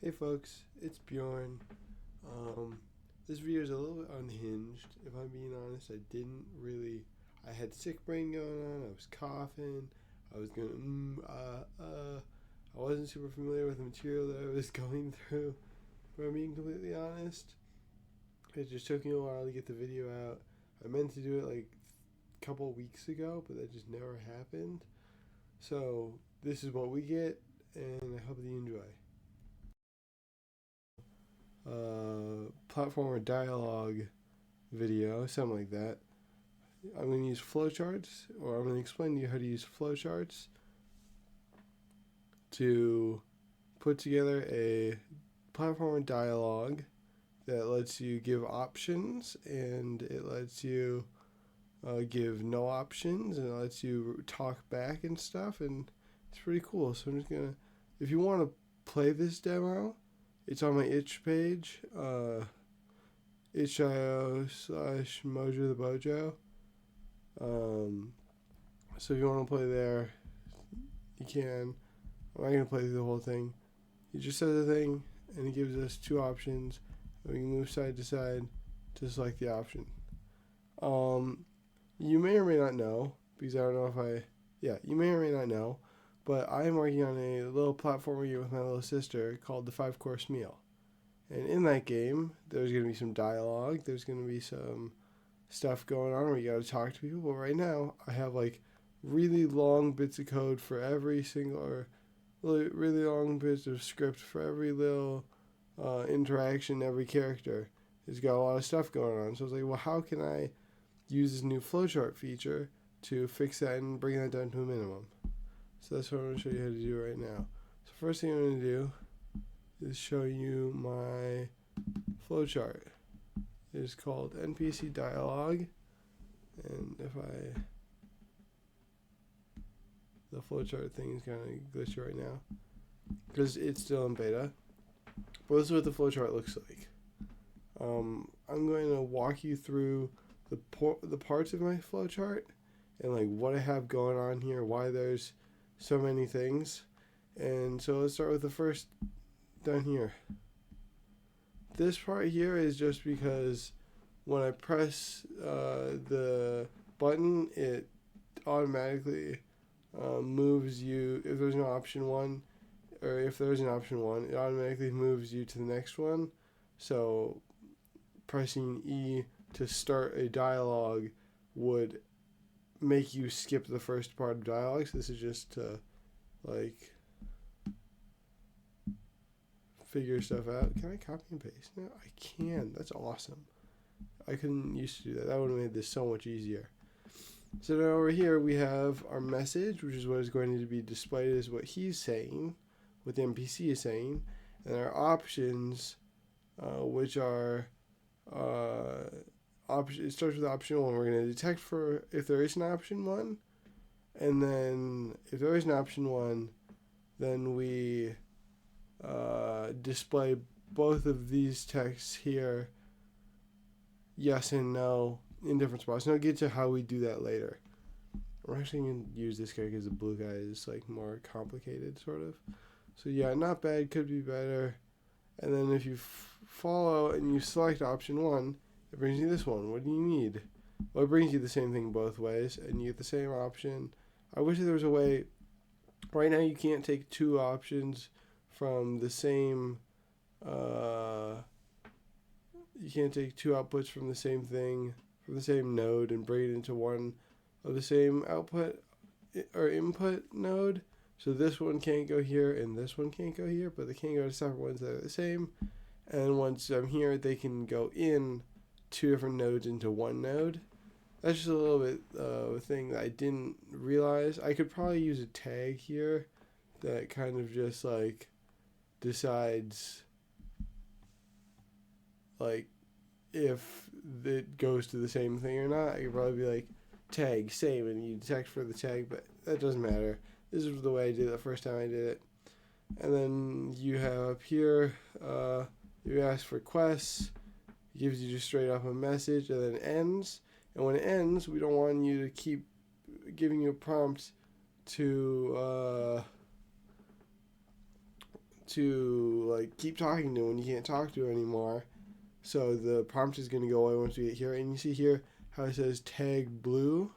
Hey folks, it's Bjorn. This video is a little bit unhinged. If I'm being honest, I had sick brain going on, I was coughing, I was going, I wasn't super familiar with the material that I was going through. If I'm being completely honest, it just took me a while to get the video out. I meant to do it like a couple of weeks ago, but that just never happened. So, this is what we get, and I hope that you enjoy. Platformer dialogue video, something like that. I'm going to use flowcharts, or I'm going to explain to you how to use flowcharts to put together a platformer dialogue that lets you give options, and it lets you give no options, and it lets you talk back and stuff, and it's pretty cool. So I'm just going to, if you want to play this demo, it's on my itch page, itch.io / Mojo the Bojo. So if you want to play there, you can. I'm not going to play through the whole thing. He just says a thing, and he gives us two options. And we can move side to side to select the option. You may or may not know, because I don't know if you may or may not know, but I am working on a little platformer here with my little sister called the 5-Course Meal. And in that game, there's going to be some dialogue, there's going to be some stuff going on where you got to talk to people, but right now, I have like really long bits of code for every single, or really long bits of script for every little interaction, every character. It's got a lot of stuff going on. So I was like, well, how can I use this new flowchart feature to fix that and bring that down to a minimum? So that's what I'm going to show you how to do right now. So first thing I'm going to do is show you my flowchart. It is called NPC Dialogue, and the flowchart thing is kind of glitchy right now because it's still in beta. But this is what the flowchart looks like. I'm going to walk you through the parts of my flowchart and like what I have going on here, why there's so many things. And so let's start with the first down here. This part here is just because when I press the button, it automatically moves you, if there's no option 1, or if there's an option 1, it automatically moves you to the next one. So pressing E to start a dialogue would make you skip the first part of dialogue. So this is just to like figure stuff out. Can I copy and paste now? I can. That's awesome. I couldn't used to do that. That would have made this so much easier. So now over here we have our message, which is what is going to be displayed as what he's saying, what the NPC is saying, and our options, which are it starts with option 1. We're going to detect for if there is an option 1, and then if there is an option 1, then we display both of these texts here, yes and no, in different spots. And I'll get to how we do that later. We're actually going to use this guy because the blue guy is like more complicated, sort of. So yeah, not bad, could be better. And then if you follow and you select option 1, it brings you this one. What do you need? Well, it brings you the same thing both ways, and you get the same option. I wish there was a way. Right now you can't take two options from the same, you can't take two outputs from the same thing, from the same node, and bring it into one of the same output or input node. So this one can't go here and this one can't go here, but they can go to separate ones that are the same. And once I'm here, they can go in two different nodes into one node. That's just a little bit of a thing that I didn't realize. I could probably use a tag here that kind of just like decides like if it goes to the same thing or not. I could probably be like tag same, and you detect for the tag, but that doesn't matter. This is the way I did it the first time I did it. And then you have up here, you ask for quests, it gives you just straight up a message, and then ends. And when it ends, we don't want you to keep giving you a prompt to to like keep talking to when you can't talk to anymore. So the prompt is going to go away once we get here. And you see here how it says tag blue.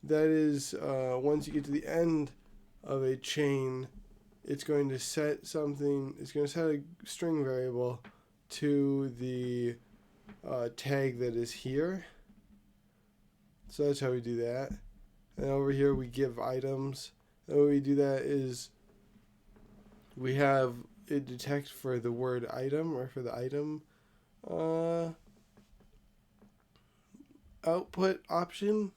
That is once you get to the end of a chain, it's going to set something. It's going to set a string variable to the tag that is here. So that's how we do that. And over here we give items. And when we do that is we have it detect for the word item or for the item output option.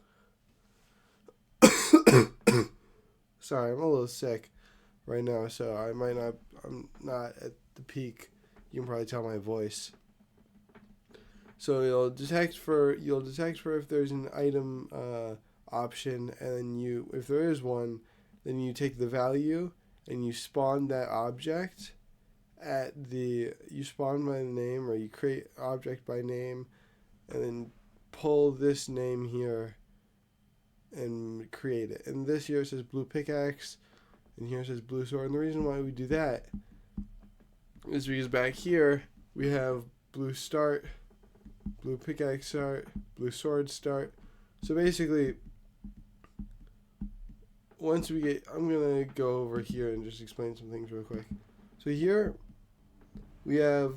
Sorry, I'm a little sick right now, so I'm not at the peak. You can probably tell my voice. So you'll detect for if there's an item option, and then if there is one, then you take the value and you spawn that object you spawn by the name, or you create object by name, and then pull this name here and create it. And this here says blue pickaxe, and here it says blue sword. And the reason why we do that is because back here we have blue start, blue pickaxe start, blue sword start. So basically, once we get, I'm going to go over here and just explain some things real quick. So here we have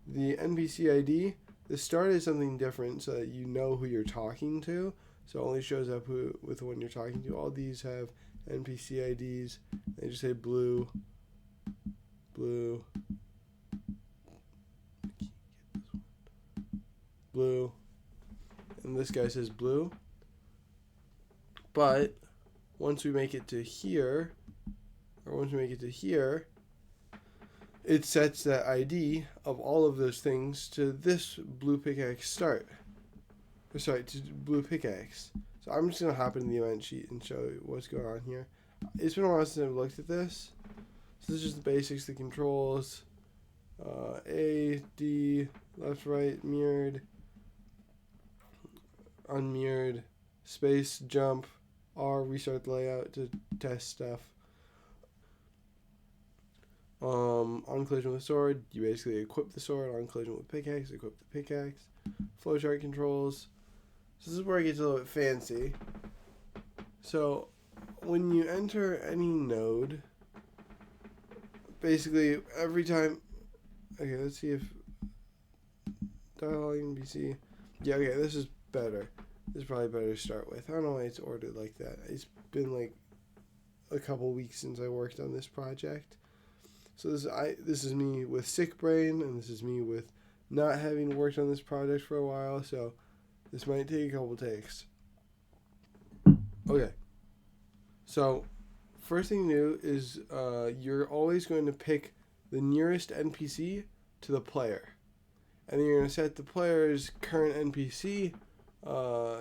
the NPC ID. The start is something different so that you know who you're talking to. So it only shows up with the one you're talking to. All these have NPC IDs. They just say blue, blue, blue, and this guy says blue. But once we make it to here, it sets that ID of all of those things to this blue pickaxe start. To blue pickaxe. So I'm just going to hop into the event sheet and show you what's going on here. It's been a while since I've looked at this. So this is just the basics, the controls. A, D, left, right, mirrored, unmirrored, space, jump, R, restart the layout to test stuff. On collision with sword, you basically equip the sword. On collision with pickaxe, equip the pickaxe. Flowchart controls. So this is where it gets a little bit fancy. So when you enter any node, basically every time, okay, let's see if dialogue NPC. Yeah, okay, this is better. This is probably better to start with. I don't know why it's ordered like that. It's been like a couple weeks since I worked on this project. So this is me with sick brain, and this is me with not having worked on this project for a while, so this might take a couple takes. Okay. So first thing to do is you're always going to pick the nearest NPC to the player. And then you're going to set the player's current NPC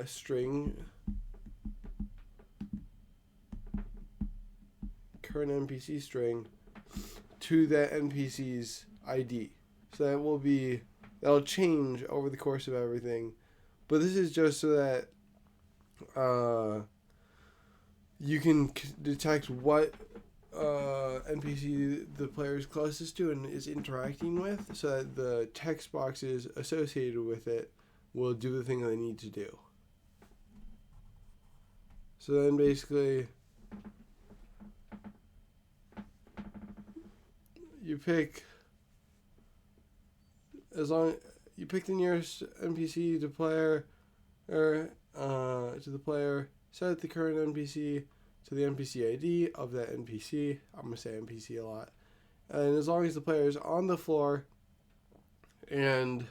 string. Current NPC string to that NPC's ID. So that'll change over the course of everything. But this is just so that you can detect what NPC the player is closest to and is interacting with, so that the text boxes associated with it will do the thing they need to do. So then basically you pick the nearest NPC to player, or to the player, set the current NPC to the NPC ID of that NPC. I'm going to say NPC a lot. And as long as the player is on the floor and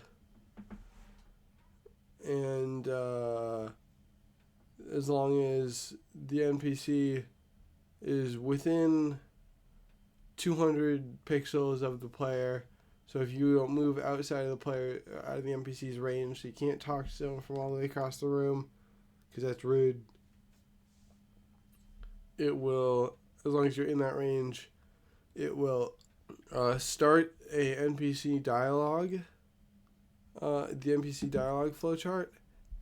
as long as the NPC is within 200 pixels of the player, so if you don't move outside of the player, out of the NPC's range, so you can't talk to someone from all the way across the room, because that's rude, it will, as long as you're in that range, it will start a NPC dialogue, the NPC dialogue flowchart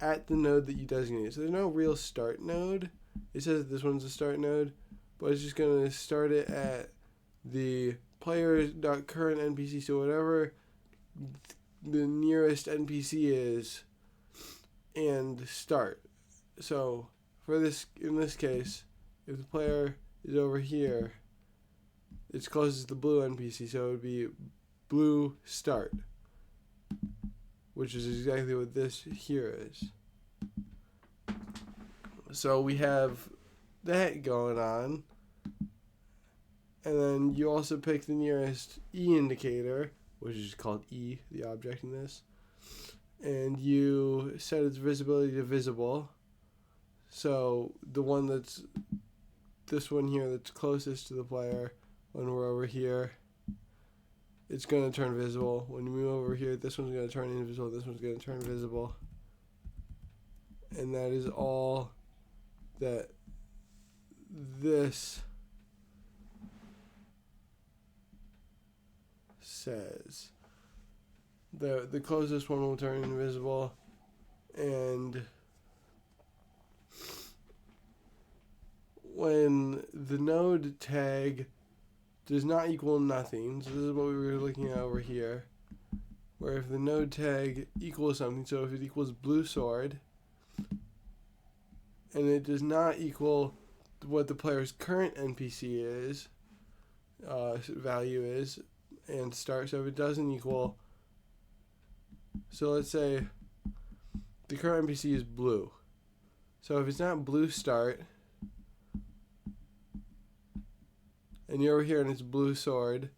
at the node that you designate. So there's no real start node. It says that this one's a start node, but it's just going to start it at the player.current NPC, so whatever the nearest NPC is, and start. So for this, in this case, if the player is over here, it's closest to the blue NPC, so it would be blue start, which is exactly what this here is. So we have that going on, and then you also pick the nearest E indicator, which is called E, the object in this, and you set its visibility to visible. So the one that's this one here that's closest to the player, when we're over here, it's going to turn visible. When you move over here, this one's going to turn invisible, this one's going to turn visible. And that is all that this says. The closest one will turn invisible, and when the node tag does not equal nothing, so this is what we were looking at over here, where if the node tag equals something, so if it equals blue sword, and it does not equal what the player's current NPC is, value is, and start, so if it doesn't equal, so let's say the current NPC is blue, so if it's not blue start, and you're over here and it's blue sword,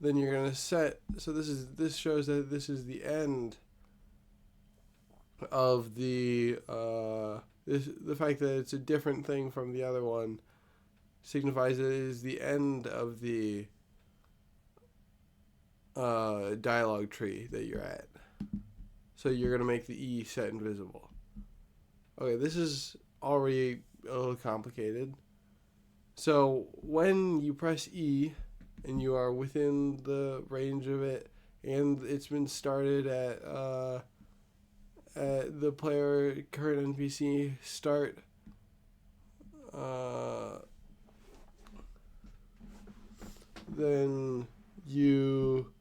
then you're gonna set, so this shows that this is the end of the the fact that it's a different thing from the other one signifies that it is the end of the dialogue tree that you're at. So you're gonna make the E set invisible. Okay, this is already a little complicated. So when you press E and you are within the range of it, and it's been started at the player current NPC start, then you,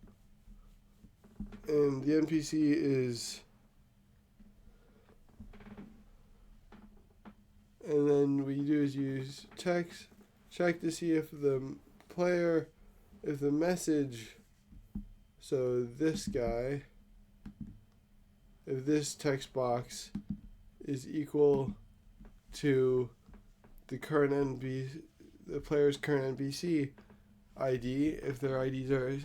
and the NPC is, and then what you do is use text, check to see if the player, if the message, so this guy, if this text box is equal to the current NPC, the player's current NPC ID, if their IDs are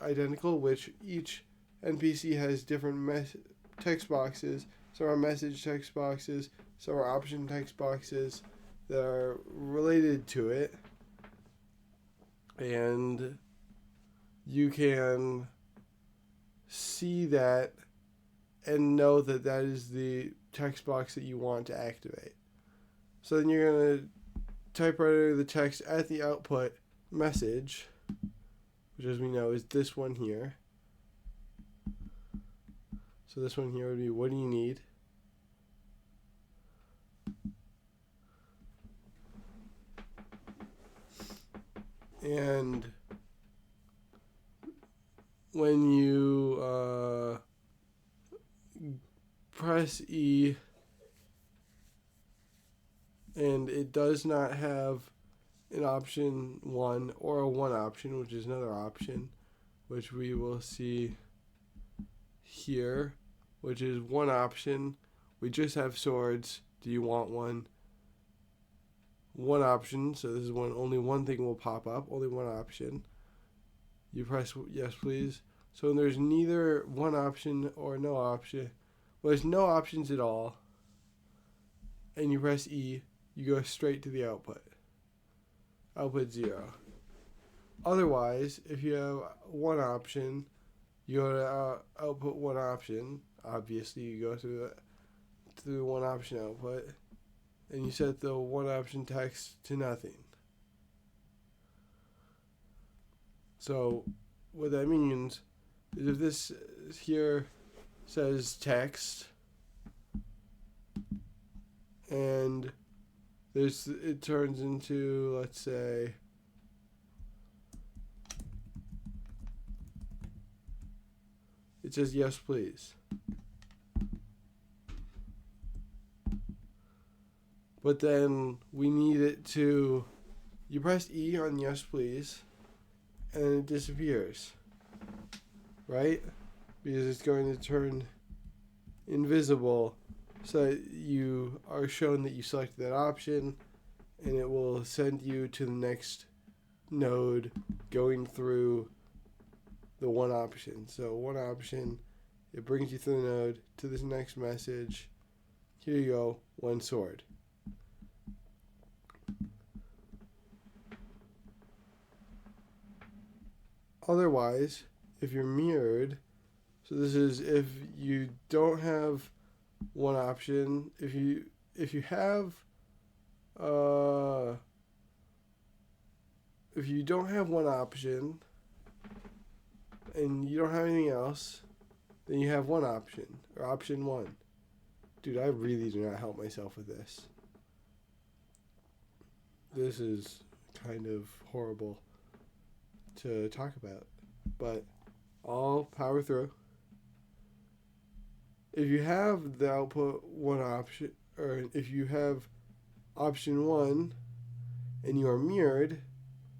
identical, which each NPC has different text boxes, some are message text boxes, some are option text boxes that are related to it, and you can see that and know that that is the text box that you want to activate. So then you're going to type right under the text at the output message, which as we know is this one here. So this one here would be, what do you need? And when you press E and it does not have an option 1 or a 1 option, which is another option, which we will see here, which is 1 option. We just have swords. Do you want one? 1 option. So this is one. Only one thing will pop up. Only 1 option. You press yes, please. So when there's neither 1 option or no option, well, there's no options at all, and you press E, you go straight to the output. Output 0. Otherwise, if you have 1 option, you go to output 1 option. Obviously, you go through 1 option output, and you set the 1 option text to nothing. So what that means is if this here says text, and it turns into, let's say, it says yes please. But then we need it to, you press E on yes please, and it disappears, right? Because it's going to turn invisible so that you are shown that you selected that option, and it will send you to the next node going through the one option. So one option, it brings you through the node to this next message. Here you go, one sword. Otherwise, if you're mirrored, so this is if you don't have one option, if you have if you don't have one option and you don't have anything else, then you have one option, or option one. Dude, I really do not help myself with this. This is kind of horrible to talk about, but I'll power through. If you have the output one option, or if you have option one and you are mirrored,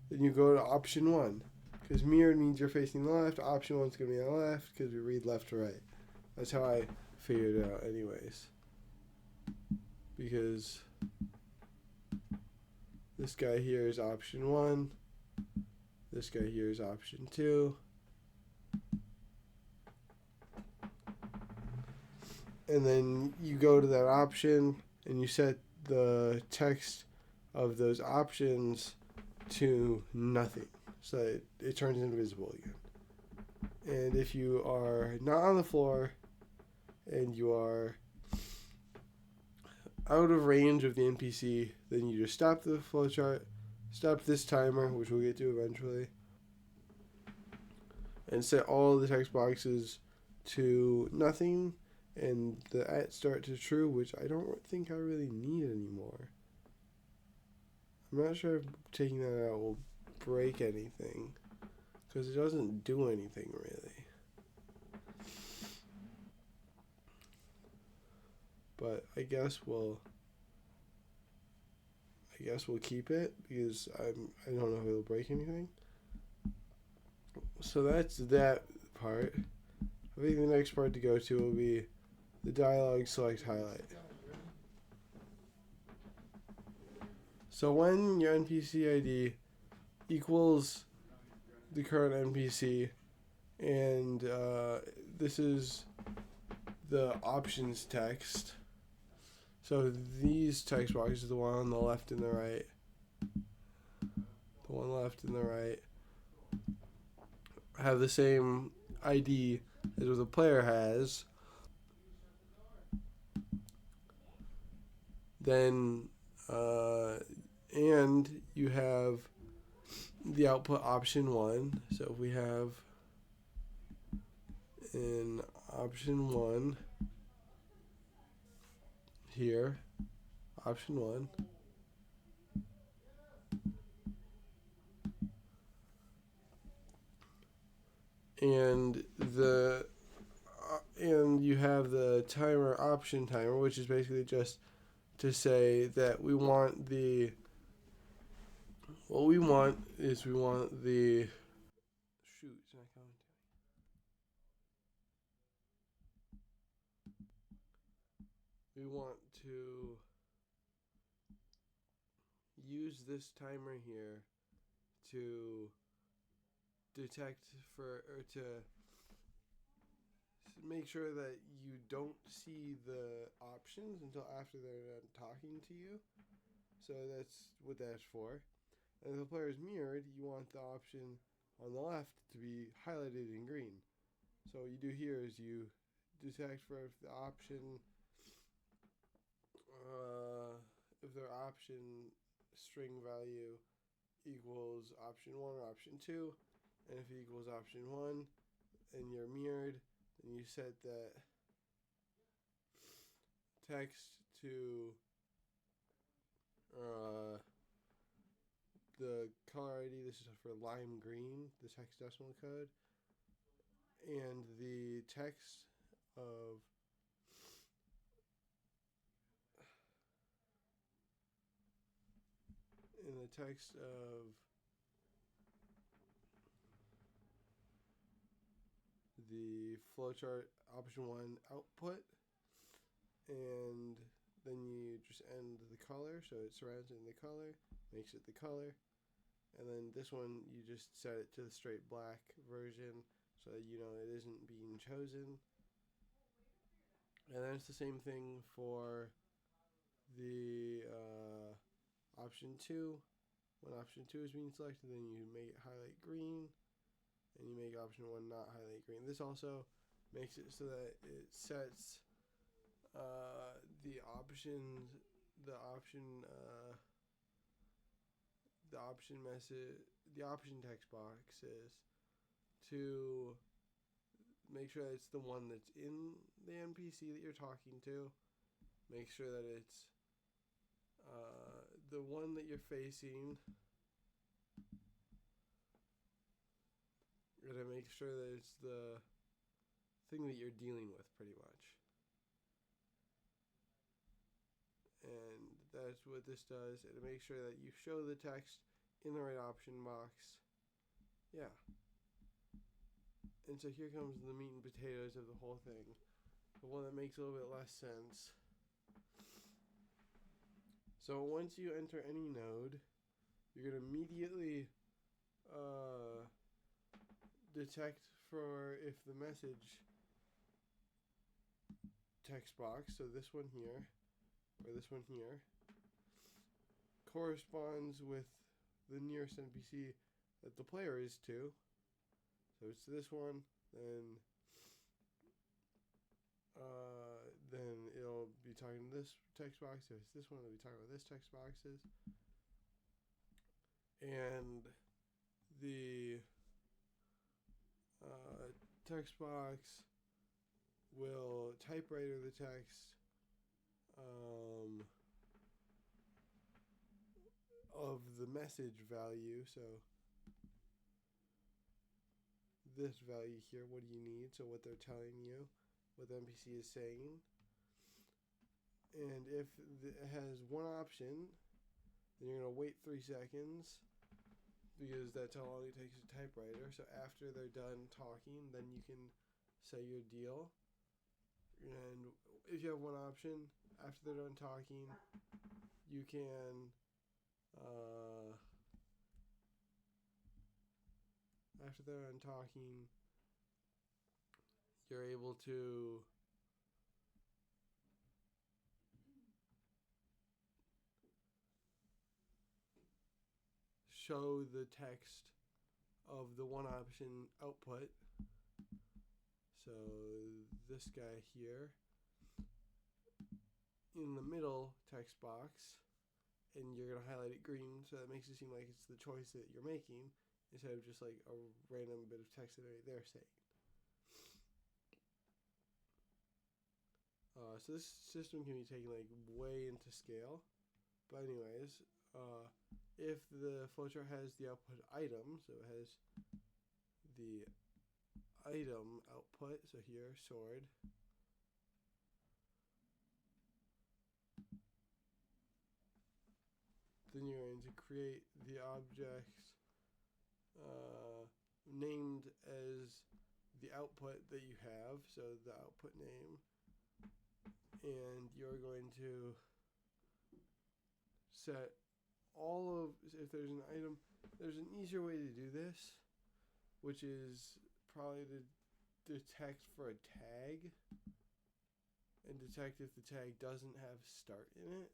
then you go to option one. Because mirrored means you're facing the left, option one's going to be on the left because we read left to right. That's how I figured it out anyways. Because this guy here is option one, this guy here is option two, and then you go to that option and you set the text of those options to nothing, so it turns invisible again. And if you are not on the floor and you are out of range of the NPC, then you just stop the flowchart, stop this timer, which we'll get to eventually, and set all the text boxes to nothing and the at start to true, which I don't think I really need anymore. I'm not sure if taking that out will break anything, because it doesn't do anything really. But I guess we'll keep it, because I don't know if it'll break anything. So that's that part. I think the next part to go to will be the dialogue select highlight. So when your NPC ID equals the current NPC, and this is the options text. So these text boxes, the one on the left and the right, the one left and the right, have the same ID as what the player has. Then, and you have the output option one. So if we have an option one here, option one, and and you have the timer option timer, which is basically just to say that we want the, what we want is we want the, shoot, it's not coming. We want to use this timer here to detect for, or to make sure that you don't see the options until after they're done talking to you. So that's what that's for. And if the player is mirrored, you want the option on the left to be highlighted in green. So what you do here is you detect for if the option, if their option string value equals option 1 or option 2, and if it equals option 1 and you're mirrored, then you set that text to the color ID. This is for lime green, the text decimal code, and the text of the flowchart option 1 output, and then you just end the color, so it surrounds it in the color, makes it the color, and then this one you just set it to the straight black version so that you know it isn't being chosen. And then it's the same thing for the option 2. When option 2 is being selected, then you make it highlight green, and you make option 1 not highlight green. This also makes it so that it sets the option text boxes to make sure that it's the one that's in the NPC that you're talking to. Make sure that it's the one that you're facing. You're gonna make sure that it's the thing that you're dealing with, pretty much. And that's what this does. And to make sure that you show the text in the right option box. Yeah. And so here comes the meat and potatoes of the whole thing. The one that makes a little bit less sense. So once you enter any node, you're going to immediately detect for if the message text box, so this one here, or this one here, corresponds with the nearest NPC that the player is to. So it's this one, then it'll be talking to this text box. If it's this one, it'll be talking about this text boxes. And the text box will typewriter the text of the message value. So this value here, what do you need? So what they're telling you, what the NPC is saying. And if it has one option, then you're going to wait 3 seconds, because that's how long it takes to typewriter. So after they're done talking, then you can say your deal. And if you have one option, after they're done talking, you can after they're done talking, you're able to show the text of the one option output. So this guy here in the middle text box, and you're going to highlight it green, so that makes it seem like it's the choice that you're making instead of just like a random bit of text that they're saying. So this system can be taken like way into scale. But anyways, if the flowchart has the output item, so it has the item output, so here, sword, then you're going to create the object named as the output that you have, so the output name, and you're going to set all of, if there's an item, there's an easier way to do this, which is probably to detect for a tag and detect if the tag doesn't have start in it,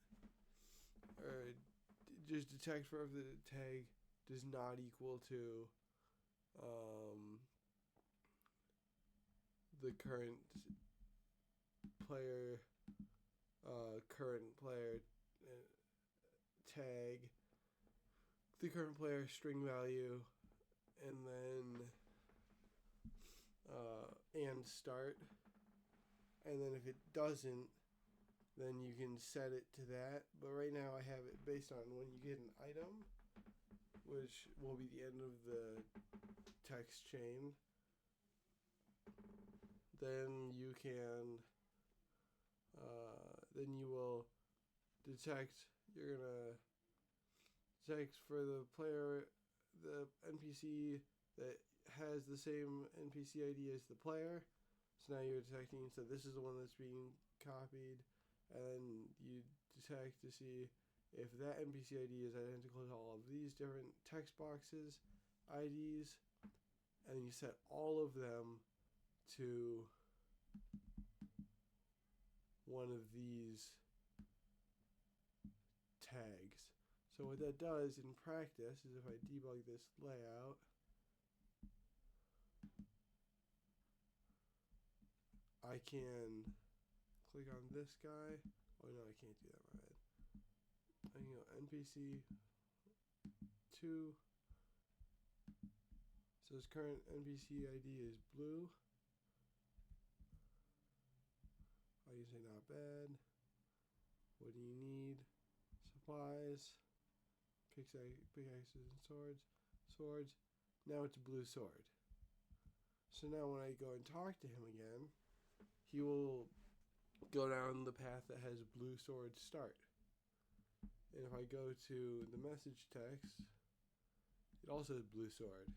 or just detect for if the tag does not equal to the current player tag, the current player string value, and then and start. And then if it doesn't, then you can set it to that. But right now I have it based on when you get an item, which will be the end of the text chain. then you can, then you will detect, you're gonna detect for the player, the NPC that has the same NPC ID as the player. So now you're detecting, so this is the one that's being copied, and you detect to see if that NPC ID is identical to all of these different text boxes, IDs, and you set all of them to one of these tags. So what that does in practice is if I debug this layout, I can click on this guy. Oh no, I can't do that, my bad. I can go NPC 2. So his current NPC ID is blue. I can say not bad. What do you need? Supplies. Pickaxes and swords. Swords. Now it's a blue sword. So now when I go and talk to him again, he will go down the path that has blue sword start. And if I go to the message text, it also has blue sword.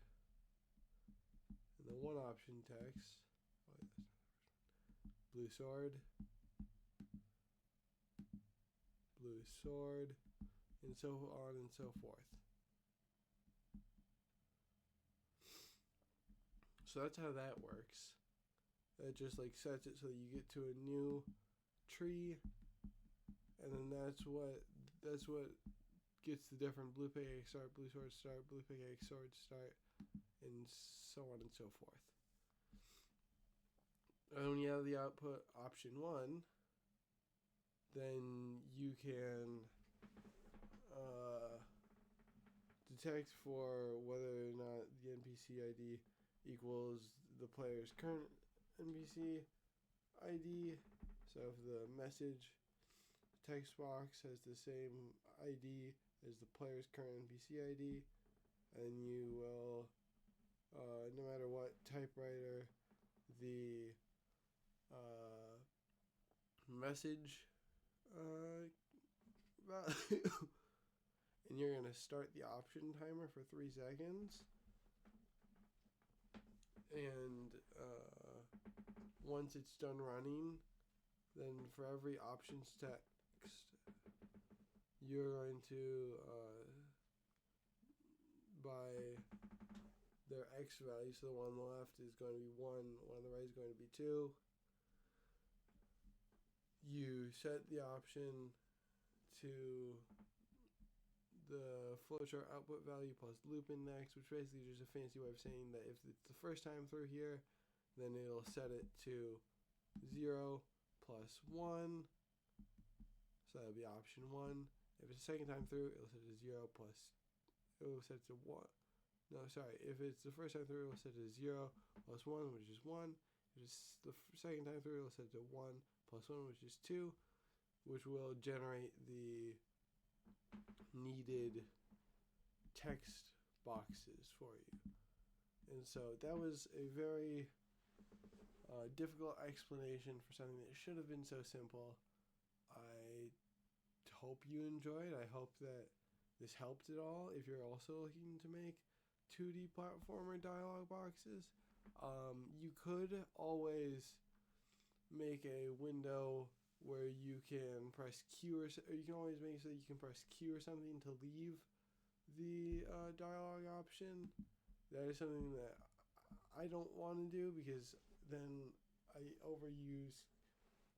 And the one option text, oh, that's not blue sword, blue sword, and so on and so forth. So that's how that works. That just like sets it so that you get to a new tree, and then that's what gets the different blue pickaxe start, blue sword start, blue pickaxe sword start, and so on and so forth. And when you have the output option 1, then you can detect for whether or not the NPC ID equals the player's current NPC ID. So if the message text box has the same ID as the player's current NPC ID, and you will, no matter what typewriter the message value, and you're going to start the option timer for 3 seconds. And once it's done running, then for every options text, you're going to, by their X value, so the one on the left is going to be 1, one on the right is going to be 2. You set the option to the flowchart output value plus loop index, which basically is just a fancy way of saying that if it's the first time through here, then it'll set it to 0 plus 1. So that'll be option 1. If it's the second time through, it'll set to 0 plus, it'll set to 1. No, sorry. If it's the first time through, it'll set to 0 plus 1, which is 1. If it's the second time through, it'll set to 1 plus 1, which is 2, which will generate the needed text boxes for you. And so that was a very difficult explanation for something that should have been so simple. I hope you enjoyed. I hope that this helped at all if you're also looking to make 2D platformer dialogue boxes. You could always make a window where you can press Q, or you can always make so that you can press Q or something to leave the dialogue option. That is something that I don't want to do, because then I overuse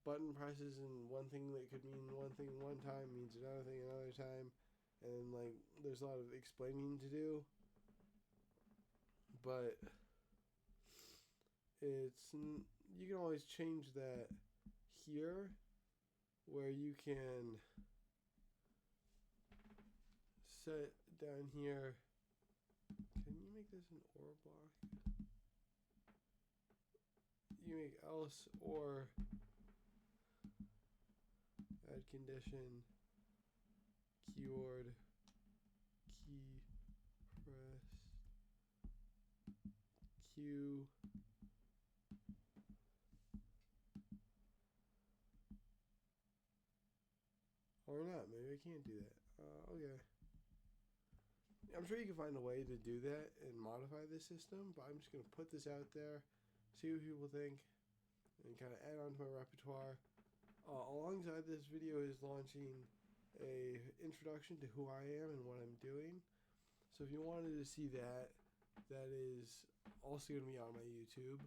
button presses, and one thing that could mean one thing one time means another thing another time, and like there's a lot of explaining to do. But it's, you can always change that here, where you can set down here. Can you make this an or block? You make else or add condition keyword key press Q not. Maybe I can't do that. Okay. I'm sure you can find a way to do that and modify this system, but I'm just going to put this out there, see what people think, and kind of add on to my repertoire. Alongside this video is launching a introduction to who I am and what I'm doing. So if you wanted to see that, that is also going to be on my YouTube.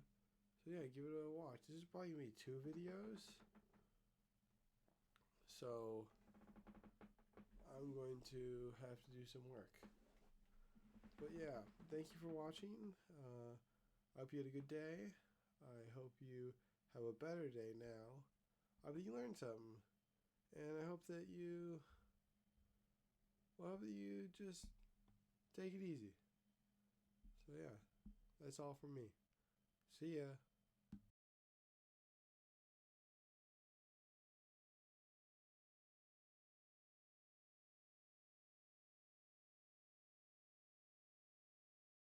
So yeah, give it a watch. This is probably going to be 2 videos. So I'm going to have to do some work. But yeah, thank you for watching. I hope you had a good day. I hope you have a better day now. I hope you learned something. And I hope that you just take it easy. So yeah, that's all from me. See ya.